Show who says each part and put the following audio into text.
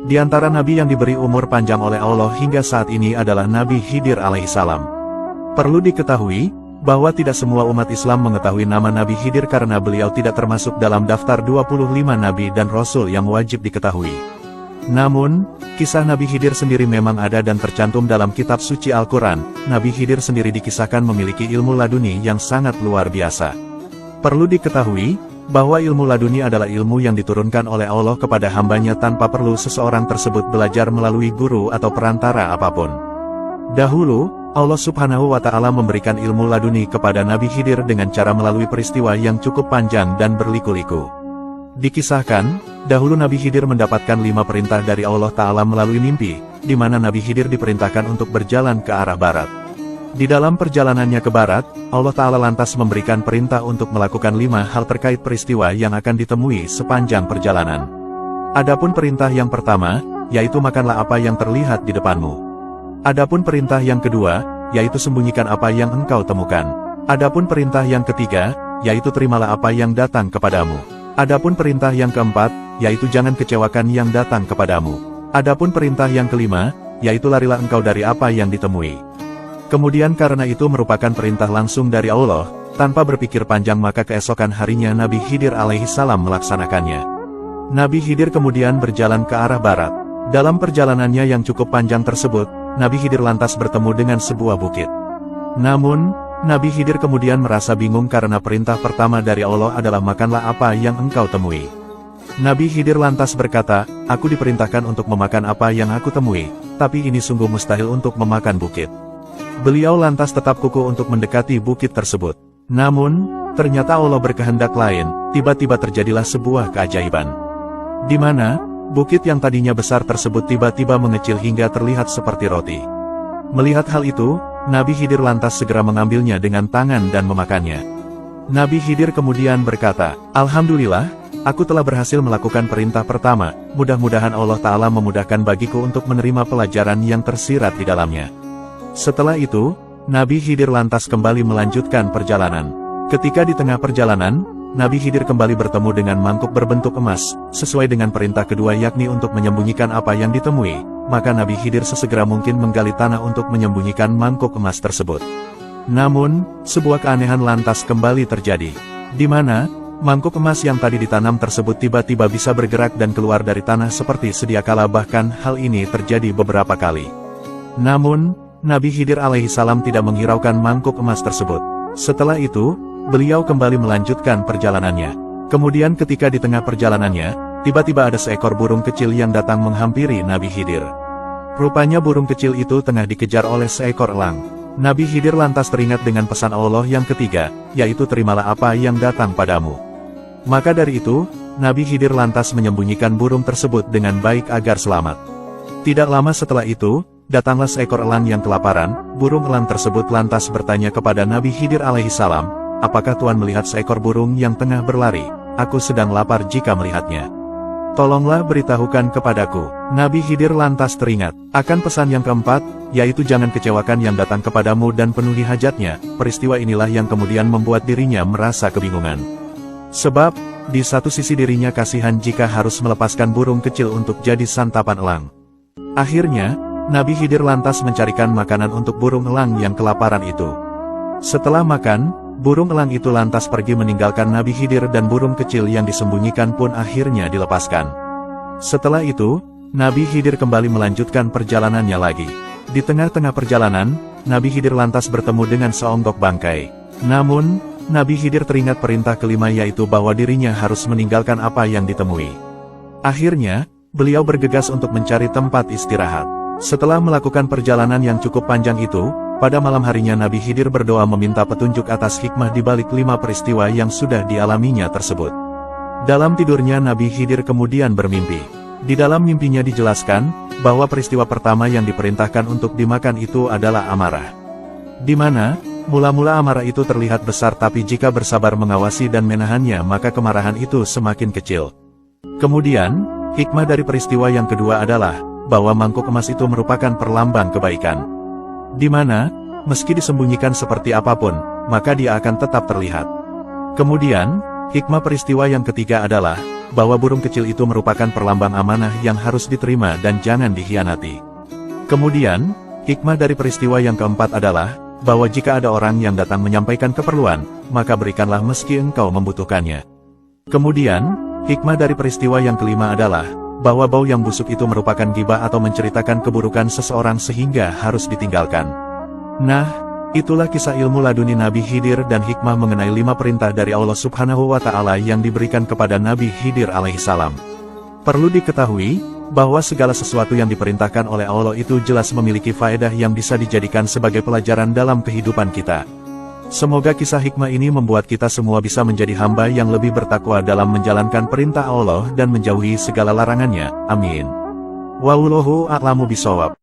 Speaker 1: Di antara nabi yang diberi umur panjang oleh Allah hingga saat ini adalah Nabi Khidir alaihissalam. Perlu diketahui, bahwa tidak semua umat Islam mengetahui nama Nabi Khidir karena beliau tidak termasuk dalam daftar 25 nabi dan rasul yang wajib diketahui. Namun, kisah Nabi Khidir sendiri memang ada dan tercantum dalam kitab suci Al-Quran. Nabi Khidir sendiri dikisahkan memiliki ilmu laduni yang sangat luar biasa. Perlu diketahui, bahwa ilmu laduni adalah ilmu yang diturunkan oleh Allah kepada hambanya tanpa perlu seseorang tersebut belajar melalui guru atau perantara apapun. Dahulu, Allah Subhanahu wa Ta'ala memberikan ilmu laduni kepada Nabi Khidir dengan cara melalui peristiwa yang cukup panjang dan berliku-liku. Dikisahkan, dahulu Nabi Khidir mendapatkan 5 perintah dari Allah Ta'ala melalui mimpi, di mana Nabi Khidir diperintahkan untuk berjalan ke arah barat. Di dalam perjalanannya ke barat, Allah Ta'ala lantas memberikan perintah untuk melakukan 5 hal terkait peristiwa yang akan ditemui sepanjang perjalanan. Adapun perintah yang pertama, yaitu makanlah apa yang terlihat di depanmu. Adapun perintah yang kedua, yaitu sembunyikan apa yang engkau temukan. Adapun perintah yang ketiga, yaitu terimalah apa yang datang kepadamu. Adapun perintah yang keempat, yaitu jangan kecewakan yang datang kepadamu. Adapun perintah yang kelima, yaitu larilah engkau dari apa yang ditemui. Kemudian karena itu merupakan perintah langsung dari Allah, tanpa berpikir panjang maka keesokan harinya Nabi Khidir alaihissalam melaksanakannya. Nabi Khidir kemudian berjalan ke arah barat. Dalam perjalanannya yang cukup panjang tersebut, Nabi Khidir lantas bertemu dengan sebuah bukit. Namun, Nabi Khidir kemudian merasa bingung karena perintah pertama dari Allah adalah makanlah apa yang engkau temui. Nabi Khidir lantas berkata, aku diperintahkan untuk memakan apa yang aku temui, tapi ini sungguh mustahil untuk memakan bukit. Beliau lantas tetap kukuh untuk mendekati bukit tersebut. Namun, ternyata Allah berkehendak lain, tiba-tiba terjadilah sebuah keajaiban. Di mana, bukit yang tadinya besar tersebut tiba-tiba mengecil hingga terlihat seperti roti. Melihat hal itu, Nabi Khidir lantas segera mengambilnya dengan tangan dan memakannya. Nabi Khidir kemudian berkata, Alhamdulillah, aku telah berhasil melakukan perintah pertama, mudah-mudahan Allah Ta'ala memudahkan bagiku untuk menerima pelajaran yang tersirat di dalamnya. Setelah itu, Nabi Khidir lantas kembali melanjutkan perjalanan. Ketika di tengah perjalanan, Nabi Khidir kembali bertemu dengan mangkuk berbentuk emas, sesuai dengan perintah kedua yakni untuk menyembunyikan apa yang ditemui, maka Nabi Khidir sesegera mungkin menggali tanah untuk menyembunyikan mangkuk emas tersebut. Namun, sebuah keanehan lantas kembali terjadi, di mana mangkuk emas yang tadi ditanam tersebut tiba-tiba bisa bergerak dan keluar dari tanah seperti sedia kala, bahkan hal ini terjadi beberapa kali. Namun, Nabi Khidir alaihissalam tidak menghiraukan mangkuk emas tersebut. Setelah itu, beliau kembali melanjutkan perjalanannya. Kemudian ketika di tengah perjalanannya, tiba-tiba ada seekor burung kecil yang datang menghampiri Nabi Khidir. Rupanya burung kecil itu tengah dikejar oleh seekor elang. Nabi Khidir lantas teringat dengan pesan Allah yang ketiga, yaitu terimalah apa yang datang padamu. Maka dari itu, Nabi Khidir lantas menyembunyikan burung tersebut dengan baik agar selamat. Tidak lama setelah itu, datanglah seekor elang yang kelaparan. Burung elang tersebut lantas bertanya kepada Nabi Khidir alaihissalam, apakah Tuhan melihat seekor burung yang tengah berlari? Aku sedang lapar jika melihatnya. Tolonglah beritahukan kepadaku. Nabi Khidir lantas teringat akan pesan yang keempat, yaitu jangan kecewakan yang datang kepadamu dan penuhi hajatnya. Peristiwa inilah yang kemudian membuat dirinya merasa kebingungan. Sebab, di satu sisi dirinya kasihan jika harus melepaskan burung kecil untuk jadi santapan elang. Akhirnya, Nabi Khidir lantas mencarikan makanan untuk burung elang yang kelaparan itu. Setelah makan, burung elang itu lantas pergi meninggalkan Nabi Khidir dan burung kecil yang disembunyikan pun akhirnya dilepaskan. Setelah itu, Nabi Khidir kembali melanjutkan perjalanannya lagi. Di tengah-tengah perjalanan, Nabi Khidir lantas bertemu dengan seonggok bangkai. Namun, Nabi Khidir teringat perintah kelima yaitu bahwa dirinya harus meninggalkan apa yang ditemui. Akhirnya, beliau bergegas untuk mencari tempat istirahat. Setelah melakukan perjalanan yang cukup panjang itu, pada malam harinya Nabi Khidir berdoa meminta petunjuk atas hikmah di balik 5 peristiwa yang sudah dialaminya tersebut. Dalam tidurnya Nabi Khidir kemudian bermimpi. Di dalam mimpinya dijelaskan, bahwa peristiwa pertama yang diperintahkan untuk dimakan itu adalah amarah. Di mana, mula-mula amarah itu terlihat besar tapi jika bersabar mengawasi dan menahannya maka kemarahan itu semakin kecil. Kemudian, hikmah dari peristiwa yang kedua adalah, bahwa mangkuk emas itu merupakan perlambang kebaikan. Di mana, meski disembunyikan seperti apapun, maka dia akan tetap terlihat. Kemudian, hikmah peristiwa yang ketiga adalah, bahwa burung kecil itu merupakan perlambang amanah yang harus diterima dan jangan dikhianati. Kemudian, hikmah dari peristiwa yang keempat adalah, bahwa jika ada orang yang datang menyampaikan keperluan, maka berikanlah meski engkau membutuhkannya. Kemudian, hikmah dari peristiwa yang kelima adalah, bahwa bau yang busuk itu merupakan ghibah atau menceritakan keburukan seseorang sehingga harus ditinggalkan. Nah, itulah kisah ilmu laduni Nabi Khidir dan hikmah mengenai 5 perintah dari Allah Subhanahu wa Ta'ala yang diberikan kepada Nabi Khidir alaihissalam. Perlu diketahui, bahwa segala sesuatu yang diperintahkan oleh Allah itu jelas memiliki faedah yang bisa dijadikan sebagai pelajaran dalam kehidupan kita. Semoga kisah hikmah ini membuat kita semua bisa menjadi hamba yang lebih bertakwa dalam menjalankan perintah Allah dan menjauhi segala larangannya. Amin. Wallahu a'lamu bishawab.